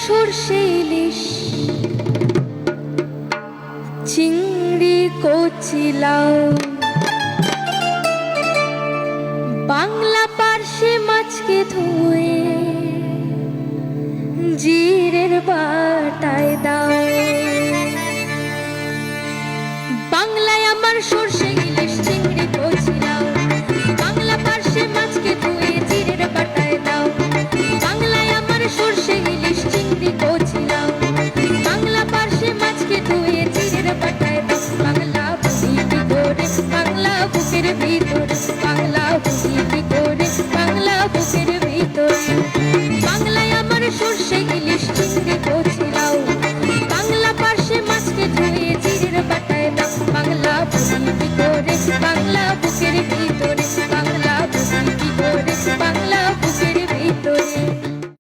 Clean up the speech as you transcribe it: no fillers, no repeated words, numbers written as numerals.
সর্ষে ইলিশ, চিংড়ি কচি লাউ, বাংলা পার্শে মাছকে ধুয়ে জিরের বাটায় দাও। বাংলায় আমার সর্ষে